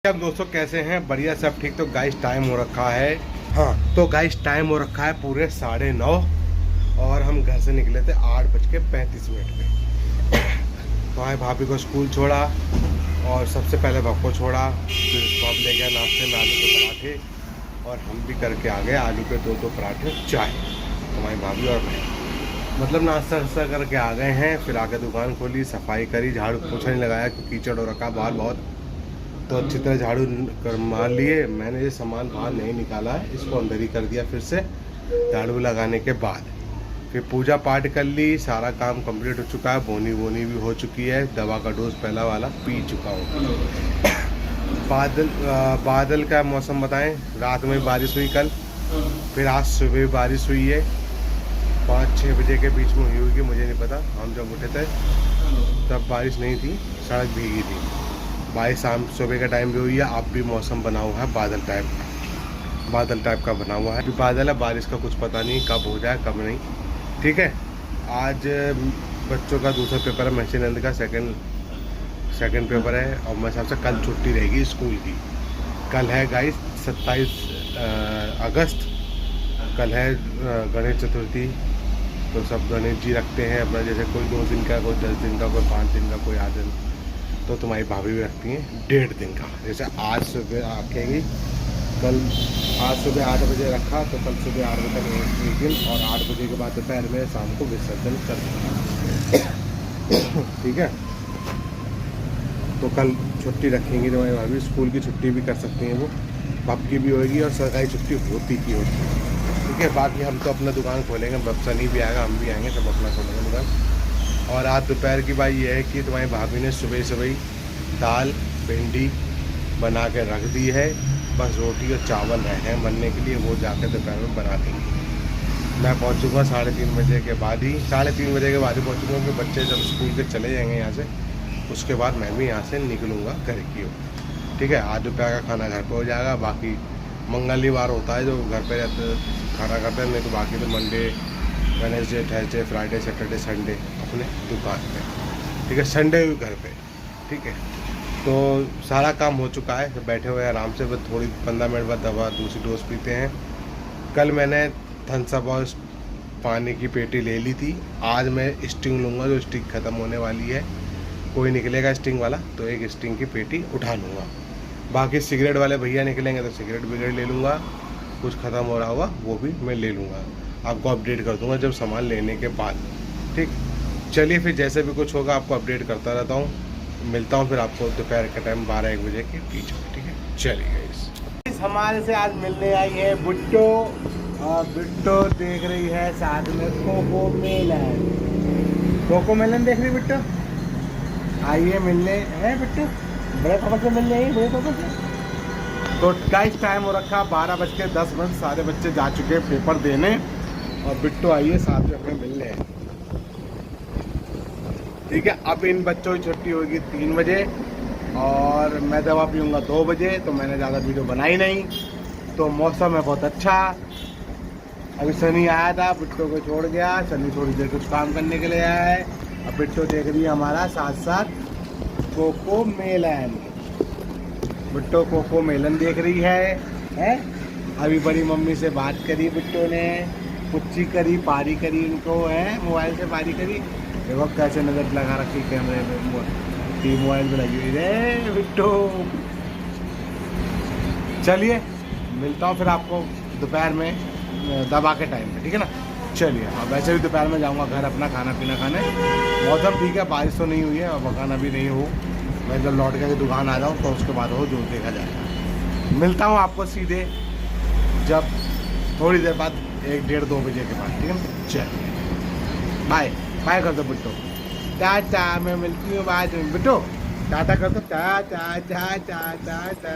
अब दोस्तों कैसे हैं? बढ़िया, सब ठीक। तो गाइस टाइम हो रखा है, हाँ तो गाइस टाइम हो रखा है पूरे 9:30 और हम घर से निकले थे 8:35 पे। तो आए भाभी को स्कूल छोड़ा और सबसे पहले भाप को छोड़ा, फिर भाप ले गया नाश्ते में आलू के पराठे और हम भी करके आ गए आलू के दो पराठे चाय। हमारी भाभी और मैं मतलब नाश्ता वास्ता करके आ गए हैं। फिर आके दुकान खोली, सफाई करी, झाड़ू पोछा नहीं लगाया क्योंकि कीचड़ हो रखा बाहर बहुत, तो अच्छी तरह झाड़ू कर मार लिए। मैंने ये सामान बाहर नहीं निकाला है, इसको अंदर ही कर दिया फिर से झाड़ू लगाने के बाद। फिर पूजा पाठ कर ली, सारा काम कंप्लीट हो चुका है, बोनी वोनी भी हो चुकी है, दवा का डोज पहला वाला पी चुका हूँ। बादल का मौसम बताएं, रात में बारिश हुई कल, फिर आज सुबह बारिश हुई है 5-6 बजे के बीच में हुई होगी, मुझे नहीं पता। हम जब उठे थे तब बारिश नहीं थी, सड़क भीगी थी। बारिश शाम सुबह का टाइम भी हुई है। अब भी मौसम बना हुआ है बादल टाइप का बना हुआ है। अभी बादल है, बारिश का कुछ पता नहीं कब हो जाए कब नहीं। ठीक है, आज बच्चों का दूसरा पेपर है, महसीनंद का सेकंड पेपर है और मेरे हिसाब से कल छुट्टी रहेगी स्कूल की। कल है गाइस 27 अगस्त, कल है गणेश चतुर्थी। तो सब गणेश जी रखते हैं अपना, जैसे कोई 2 दिन का, कोई 10 दिन का, कोई 5 दिन का, कोई 8 दिन। तो तुम्हारी भाभी भी रखती हैं 1.5 दिन का। जैसे आज सुबह रखेंगी, कल आज सुबह 8 बजे रखा तो कल सुबह 8 बजे तक एक दिन और 8 बजे के बाद दोपहर में शाम को विसर्जन कर देंगे। ठीक है, तो कल छुट्टी रखेंगी तुम्हारी भाभी, स्कूल की छुट्टी भी कर सकती हैं वो, बाप की भी होगी और सरकारी छुट्टी होती है। ठीक है, बाकी हम तो अपना दुकान खोलेंगे, बब सनी भी आएगा, हम भी आएंगे, सब अपना खोलेंगे दुकान। और आज दोपहर की बात यह है कि तुम्हारी भाभी ने सुबह दाल भिंडी बना के रख दी है, बस रोटी और चावल रहे हैं बनने के लिए, वो जाकर दोपहर में बना देंगे। मैं पहुंचूंगा 3:30 बजे के बाद ही, 3:30 बजे के बाद ही पहुंचूंगा, क्योंकि बच्चे जब स्कूल के चले जाएंगे यहाँ से, उसके बाद मैं भी यहाँ से निकलूँगा घर की ओर। ठीक है, आज दोपहर का खाना घर पर हो जाएगा। बाकी मंगलवार होता है जो घर पर रहते खाना करते हैं, नहीं तो बाकी तो Monday Wednesday Thursday Friday Saturday Sunday अपने दुकान पे। ठीक है, संडे भी घर पे। ठीक है, तो सारा काम हो चुका है, तो बैठे हुए आराम से, बस थोड़ी 15 मिनट बाद दवा दूसरी डोज पीते हैं। कल मैंने थम्स अप और पानी की पेटी ले ली थी, आज मैं स्टिंग लूँगा, जो स्टिंग ख़त्म होने वाली है, कोई निकलेगा स्टिंग वाला तो एक स्टिंग की पेटी उठा लूँगा। बाकी सिगरेट वाले भैया निकलेंगे तो सिगरेट बिगरेट ले लूँगा, कुछ ख़त्म हो रहा होगा वो भी मैं ले लूँगा। आपको अपडेट कर दूँगा जब सामान लेने के बाद। ठीक, चलिए फिर जैसे भी कुछ होगा आपको अपडेट करता रहता हूँ। मिलता हूँ फिर आपको दोपहर के टाइम 12-1 बजे के बीच में। ठीक है, चलिए गाइस, हमारे से आज मिलने आई है बिट्टो, और बिट्टो देख रही है साथ में कोको मेलन। कोको मेलन देख रही बिट्टो, आइए मिलने है बिट्टो, बड़े पापा से मिलने आई, बड़े पापा से। तो गाइस टाइम हो रखा 12:10, सारे बच्चे जा चुके हैं पेपर देने और बिट्टो आई है साथ में अपने मिलने। ठीक है, अब इन बच्चों की छुट्टी होगी 3 बजे और मैं दवा पीऊँगा 2 बजे, तो मैंने ज़्यादा वीडियो बनाई नहीं। तो मौसम है बहुत अच्छा। अभी सनी आया था, बिट्टो को छोड़ गया, सनी थोड़ी देर कुछ काम करने के लिए आया है। अब बिट्टो देख रही है हमारा साथ साथ Cocomelon. Bitto Cocomelon देख रही है? अभी बड़ी मम्मी से बात करी बिट्टो ने, पुच्ची करी, पारी करी, इनको है मोबाइल से पारी करी। देखो कैसे नजर लगा रखी कैमरे में, मोबाइल में लगी हुई है बिट्टो। चलिए मिलता हूँ फिर आपको दोपहर में दवा के टाइम पे। ठीक है ना, चलिए। अब वैसे भी दोपहर में जाऊँगा घर अपना खाना पीना खाने। मौसम ठीक है, बारिश तो नहीं हुई है और मकाना भी नहीं हो। मैं जब लौट के दुकान आ जाऊँ तो उसके बाद वो जो देखा जाएगा। मिलता हूँ आपको सीधे जब थोड़ी देर बाद 1-1:30-2 बजे के बाद। ठीक है, चलिए बाय बाय कर दो बिट्टो, टाटा। मैं मिलती हूँ बाद में बिट्टो, टाटा कर दो, टाटा टाटा टाटा।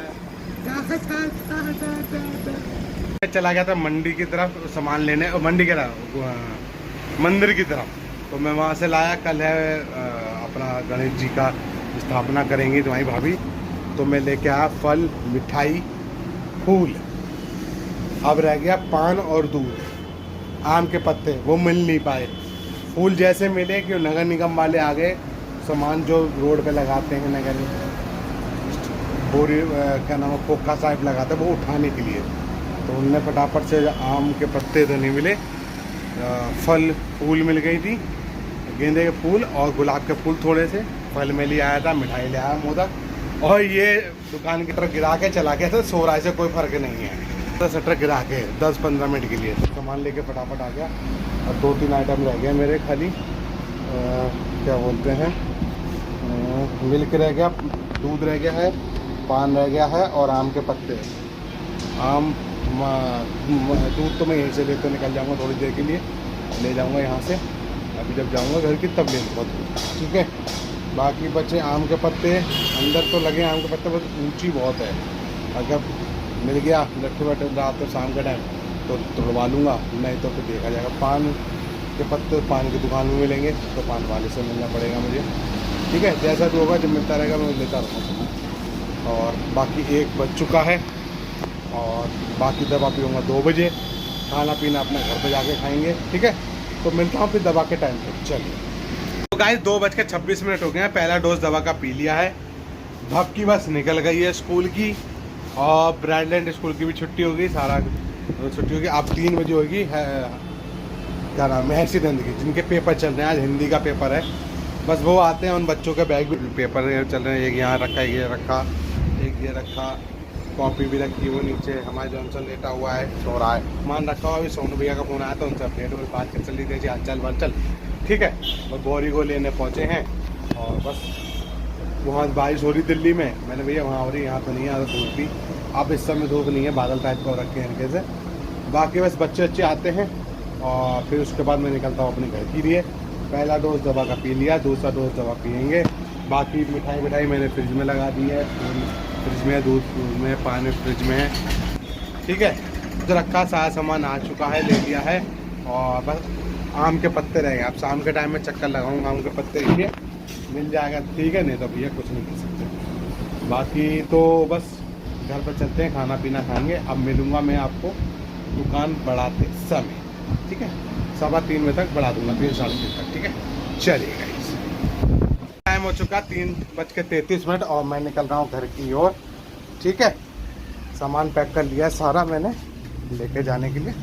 चला गया था मंडी की तरफ सामान लेने, मंडी के तरफ मंदिर की तरफ, तो मैं वहाँ से लाया। कल है अपना गणेश जी का स्थापना करेंगी तुम्हारी भाभी, तो मैं लेके आया फल, मिठाई, फूल। अब रह गया पान और दूध, आम के पत्ते वो मिल नहीं पाए। फूल जैसे मिले कि नगर निगम वाले आ गए, सामान जो रोड पे लगाते हैं नगर बोरी क्या नाम है पोका साइड लगाते वो उठाने के लिए। तो उनने फटाफट से आम के पत्ते तो नहीं मिले, फल फूल मिल गई थी, गेंदे के फूल और गुलाब के फूल थोड़े से। फल में ले आया था, मिठाई ले आया मोदक, और ये दुकान की तरफ गिरा के चला गया था। सो रहा है, से कोई फ़र्क नहीं है। तो शटर गिरा के 10-15 मिनट के लिए सामान लेके फटाफट आ गया। और 2-3 आइटम रह गए मेरे खाली, क्या बोलते हैं, मिल्क रह गया, दूध रह गया है, पान रह गया है और आम के पत्ते। आम दूध तो मैं यहीं से लेते निकल जाऊंगा, थोड़ी देर के लिए ले जाऊंगा यहाँ से। अभी जब जाऊंगा घर की तब ले लूँगा दूध, ठीक है। बाकी बचे आम के पत्ते, अंदर तो लगे आम के पत्ते, बस ऊंची बहुत है। अगर मिल गया लट्ठे वट्ठे रात और शाम के टाइम तो तोड़वा लूँगा, नहीं तो फिर देखा जाएगा। पान के पत्ते पान की दुकान में मिलेंगे तो पान वाले से मिलना पड़ेगा मुझे, ठीक है। जैसा भी होगा, जब मिलता रहेगा मैं लेता रहूँगा। और बाकी 1 बज चुका है और बाकी दवा पीऊँगा 2 बजे। खाना पीना अपना घर पे जाके खाएंगे, ठीक है। तो मिलता हूँ फिर दवा के टाइम पे। चलिए तो गाइस 2:26 हो गए हैं। पहला डोज दवा का पी लिया है। भब की बस निकल गई है स्कूल की, और ब्रांडलैंड स्कूल की भी छुट्टी होगी, सारा छुट्टी होगी। अब 3 बजे होगी क्या नाम है, महर्षिनंद की, जिनके पेपर चल रहे हैं। आज हिंदी का पेपर है, बस वो आते हैं। उन बच्चों के बैग भी पेपर चल रहे हैं। एक यहाँ रखा, ये रखा, एक ये रखा, कॉपी भी रखी वो नीचे। हमारे जॉनसन लेटा हुआ है, सो रहा है। मान रखा हुआ। अभी सोनू भैया का फ़ोन आया तो उनसे अपडेट में बात कर चली थी, चल चल, ठीक है। और बोरी को लेने पहुँचे हैं और बस वहाँ बारिश हो रही दिल्ली में। मैंने भैया वहाँ हो रही, यहाँ तो नहीं है, धूप भी। अब इस समय धूप नहीं है, बादल टाइप का रखे हैं इनके से। बाकी बस बच्चे आते हैं और फिर उसके बाद मैं निकलता हूँ अपने घर के लिए। पहला डोज दवा का पी लिया, दूसरा डोज दवा पियेंगे। बाकी मिठाई मैंने फ्रिज में लगा दी है, फ्रिज में, दूध में, पानी फ्रिज में है, ठीक है। जो रखा सारा सामान आ चुका है, ले लिया है। और बस आम के पत्ते रह गए। अब शाम के टाइम में चक्कर लगाऊंगा, आम के पत्ते ये मिल जाएगा, ठीक है, नहीं तो भैया कुछ नहीं कर सकते। बाकी तो बस घर पर चलते हैं, खाना पीना खाएंगे। अब मिलूँगा मैं आपको दुकान बढ़ाते समय, ठीक है। 3:15 बजे तक बढ़ा दूँगा, 3-3:30 तक, ठीक है। चलिएगा। टाइम हो चुका 3:33 और मैं निकल रहा हूँ घर की ओर, ठीक है। सामान पैक कर लिया है सारा मैंने लेके जाने के लिए।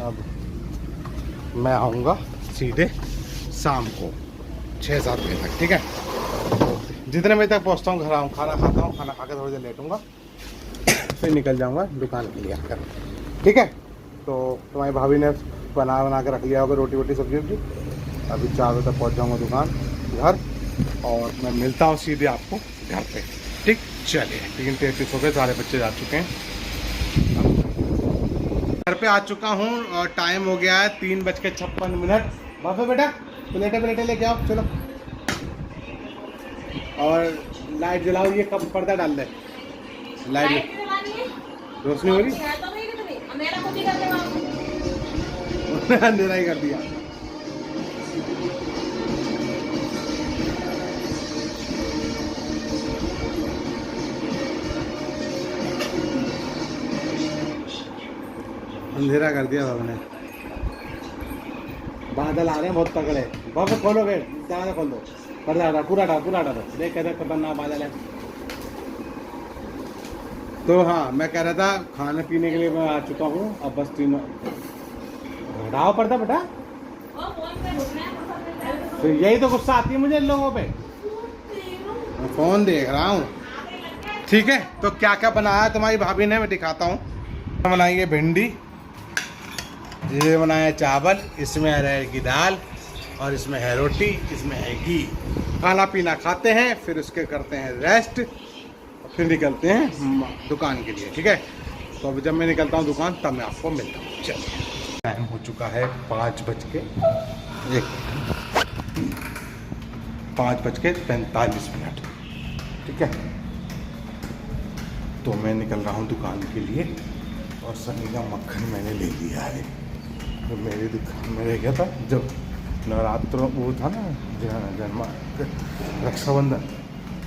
अब मैं आऊँगा सीधे शाम को 6-7 बजे तक, ठीक है। जितने बजे तक पहुँचता हूँ घर आऊँ, खाना खाता हूँ, खाना खा के थोड़ी देर लेटूँगा, फिर निकल जाऊँगा दुकान के लिए आकर, ठीक है। तो तुम्हारी भाभी ने बना के रख लिया होगा रोटी वोटी सब्जी वब्जी। अभी 4 बजे तक पहुँच जाऊँगा दुकान घर, और मैं मिलता हूँ सीधे आपको घर पे, ठीक। चलिए 3:33 हो गए, सारे बच्चे जा चुके हैं। घर पे आ चुका हूँ और टाइम हो गया है 3:56। बाबा बेटा प्लेटें लेके आओ, चलो। और लाइट जलाओ, ये कब पर्दा डाल दे, लाइट रोशनी हो रही, अंधेरा ही कर दिया। अंधेरा कर दिया बाबा ने। बादल आ रहे हैं बहुत तगड़े। बाबा खोलो गेट, दरवाजा खोल दो, पर्दा पूरा डालो। देख कैसे खतरनाक बादल है। तो हाँ, मैं कह रहा था खाने पीने के लिए मैं आ चुका हूँ। अब बस 3 हटाओ पर्दा बेटा, फिर यही तो गुस्सा आती है मुझे इन लोगों पे। मैं फोन देख रहा हूँ, ठीक है। तो क्या क्या बनाया तुम्हारी भाभी ने, मैं दिखाता हूँ। बनाई है भिंडी, ये बनाया चावल, इसमें है अरहर की दाल, और इसमें है रोटी, इसमें है घी। खाना पीना खाते हैं, फिर उसके करते हैं रेस्ट, फिर निकलते हैं दुकान के लिए, ठीक है। तो अभी जब मैं निकलता हूँ दुकान तब मैं आपको मिलता हूँ। चलिए टाइम हो चुका है 5:45, ठीक है। तो मैं निकल रहा हूँ दुकान के लिए, और सनी का मक्खन मैंने ले लिया है। तो मेरी दुकान में रह गया था जब नवरात्र वो था ना, जन्मा रक्षाबंधन,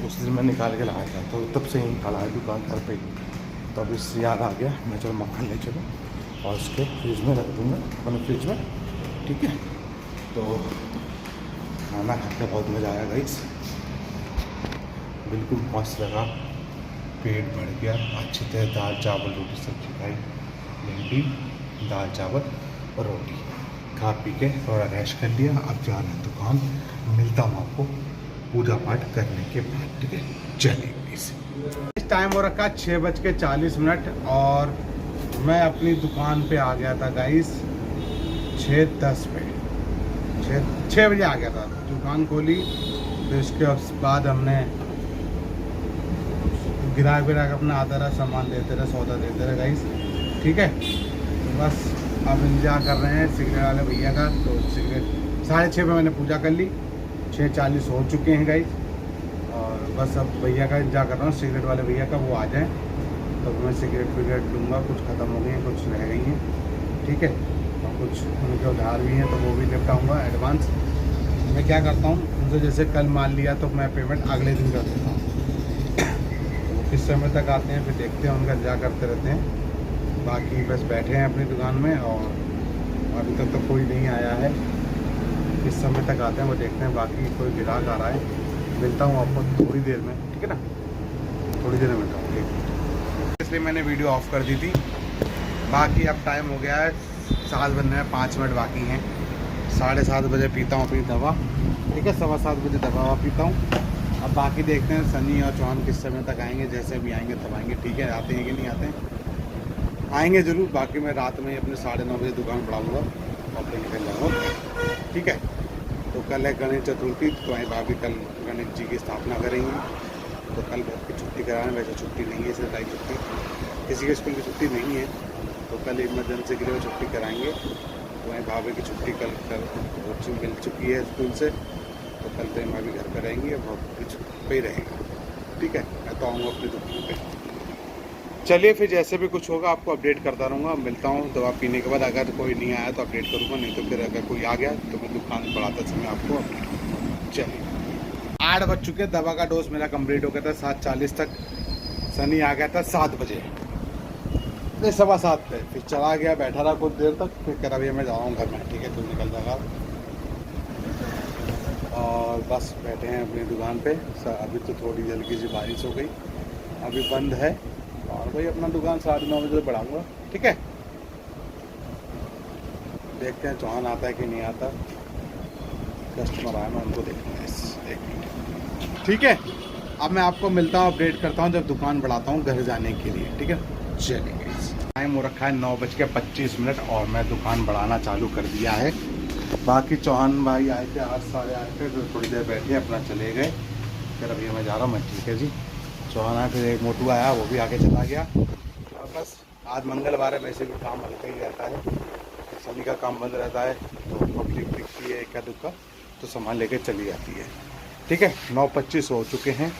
उस दिन मैं निकाल के लाया था। तो तब से ही खड़ा है दुकान घर पे ही। तो अब इससे याद आ गया, मैं चलो मक्खन ले चलो और उसके फ्रिज में रख दूँगा, अपने फ्रिज में, ठीक है। तो खाना खा के बहुत मज़ा आया गाइस। बिल्कुल मस्त लगा, पेट भर गया अच्छी तरह। दाल चावल रोटी सब्जी खाई, भिंडी दाल चावल और रोटी खा पी के थोड़ा रेस्ट कर लिया। अब जा रहे हैं दुकान, मिलता हूँ आपको पूजा पाठ करने के बाद, ठीक है। चलिए इस टाइम हो रखा 6:40 और मैं अपनी दुकान पे आ गया था गाइस 6:10 पे। 6 बजे आ गया था, दुकान खोली। फिर उसके बाद हमने ग्राहक विराहक अपना आता रहा, सामान देते रहे, सौदा देते रहे गाइस, ठीक है। तो बस अब इंतजार कर रहे हैं सिगरेट वाले भैया का। तो सिगरेट 6:30 पे मैंने पूजा कर ली, 6:40 हो चुके हैं गाइस। और बस अब भैया का इंतजार कर रहा हूँ, सिगरेट वाले भैया का, वो आ जाएँ तो मैं सिगरेट विगरेट लूँगा। कुछ ख़त्म हो गई हैं, कुछ रह गई हैं, ठीक है। और कुछ उनके उधार भी हैं तो वो भी निपटाऊँगा एडवांस। मैं क्या करता हूँ, उनसे जैसे कल माल लिया तो मैं पेमेंट अगले दिन कर देता हूँ। तो वो किस समय तक आते हैं फिर देखते हैं, उनका इंतजार करते रहते हैं। बाकी बस बैठे हैं अपनी दुकान में और अभी तक तो कोई नहीं आया है। किस समय तक आते हैं वो देखते हैं। बाकी कोई ग्राहक आ रहा है, मिलता हूँ आपको थोड़ी देर में, ठीक है ना। थोड़ी देर में मिलता हूँ, इसलिए मैंने वीडियो ऑफ कर दी थी। बाकी अब टाइम हो गया है 7 बजने में 5 मिनट बाकी हैं। 7:30 बजे पीता हूँ अपनी दवा, ठीक है। 7:15 बजे दवा पीता हूँ। अब बाकी देखते हैं सनी और चौहान किस समय तक आएंगे, जैसे भी आएंगे तब आएंगे, ठीक है। आते हैं कि नहीं आते हैं, आएंगे ज़रूर। बाकी मैं रात में ही अपने 9:30 बजे दुकान बढ़ाऊँगा और फिर निकल जाऊँगा, ठीक है। तो कल है गणेश चतुर्थी, तो वहीं भाभी कल गणेश जी की स्थापना करेंगी। तो कल घर की छुट्टी कराना, वैसे छुट्टी नहीं है, सरकारी छुट्टी, किसी के स्कूल की छुट्टी नहीं है। तो कल इमरजेंसी के लिए छुट्टी कराएंगे। तो वहीं भाभी की छुट्टी कल मिल चुकी है स्कूल से, तो कल तो भाभी घर पर रहेंगी और भाभी की छुट्टी पे ही रहेंगे, ठीक है। मैं तो आऊँगा अपनी दुकान पे। चलिए फिर जैसे भी कुछ होगा आपको अपडेट करता रहूँगा। मिलता हूँ दवा पीने के बाद। अगर कोई नहीं आया तो अपडेट करूँगा, नहीं तो फिर अगर कोई आ गया तो मैं दुकान बढ़ाते समय आपको अपडेट करूँगा। चलिए 8 बज चुके, दवा का डोज मेरा कंप्लीट हो गया था 7:40 तक। सनी आ गया था 7 बजे, नहीं 7:15 पे। फिर चला गया, बैठा रहा कुछ देर तक, फिर कह रहा भैया मैं जा रहा हूँ घर में, ठीक है तू निकल जाएगा। और बस बैठे हैं अपनी दुकान पे। अभी तो थोड़ी हल्की सी बारिश हो गई, अभी बंद है। और भाई अपना दुकान 9:30 बजे बढ़ाऊँगा, ठीक है। देखते हैं चौहान आता है कि नहीं आता। कस्टमर आया, मैं उनको देखूँगा एक मिनट, ठीक है। अब मैं आपको मिलता हूँ, अपडेट करता हूँ जब दुकान बढ़ाता हूँ घर जाने के लिए, ठीक है। चलिए टाइम हो रखा है 9:25 और मैं दुकान बढ़ाना चालू कर दिया है। बाकी चौहान भाई आए थे 8 साढ़े 8 पे, तो थोड़ी देर बैठे अपना चले गए। फिर अभी मैं जा रहा हूँ, मैं ठीक है जी। चौहान आया, फिर एक मोटू आया, वो भी आके चला गया। और बस आज मंगलवार है, वैसे भी काम हल्का ही रहता है, सभी का काम बंद रहता है। तो पब्लिक दिखती है इक्का दुक्का तो सामान लेके चली जाती है, ठीक है। 9:25 हो चुके हैं।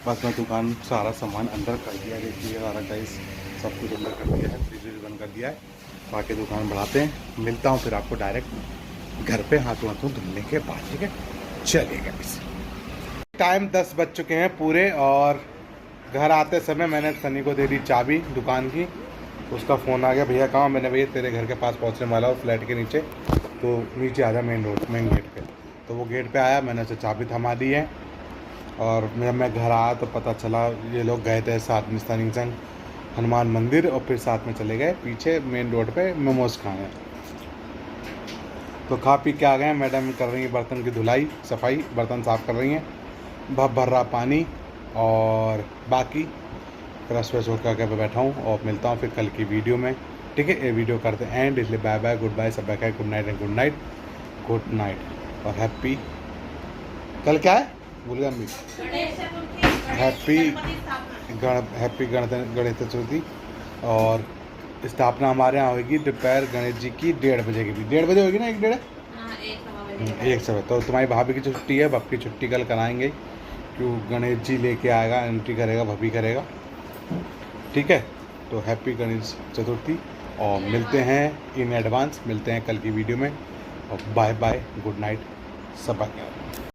बस मैं दुकान सारा सामान अंदर कर दिया, देखिए सारा टाइस सब कुछ अंदर कर दिया है, फ्रिज बंद कर दिया है। बाकी दुकान बढ़ाते हैं, मिलता हूँ फिर आपको डायरेक्ट घर पे हाथों धुलने के बाद, ठीक है। चलिएगा इस टाइम 10 बज चुके हैं पूरे। और घर आते समय मैंने सनी को दे दी चाबी दुकान की। उसका फ़ोन आ गया, भैया कहाँ। मैंने भैया तेरे घर के पास पहुँचने वाला हूँ, फ्लैट के नीचे, तो नीचे आ जा मेन गेट पे। तो वो गेट पे आया, मैंने उसे चाबी थमा दी है। और जब मैं घर आया तो पता चला ये लोग गए थे साथ में सनी संग हनुमान मंदिर, और फिर साथ में चले गए पीछे मेन रोड पे मोमोज खाने। तो खा पी के आ गए। मैडम कर रही है बर्तन की धुलाई सफाई, बर्तन साफ़ कर रही हैं, भर रहा पानी। और बाकी फ्रेश फ्रेश होकर के बैठा हूँ। और मिलता हूँ फिर कल की वीडियो में, ठीक है। ये वीडियो करते हैं एंड, इसलिए बाय बाय, गुड बाय, सब bye, good night and good night, good night. और हैप्पी, कल क्या है भूल गया मैं, हैप्पी गणेश चतुर्थी। और स्थापना हमारे यहाँ होगी दोपहर गणेश जी की 1:30 बजे की भी, 1:30 बजे होगी ना, 1:30 1 समय। तो तुम्हारी भाभी की छुट्टी है, भाभी की छुट्टी कल कराएंगे, क्यों गणेश जी लेके आएगा, एंट्री करेगा, भाभी करेगा, ठीक है। तो हैप्पी गणेश चतुर्थी। और मिलते हैं इन एडवांस, मिलते हैं कल की वीडियो में। और बाय बाय, गुड नाइट, सब बाय।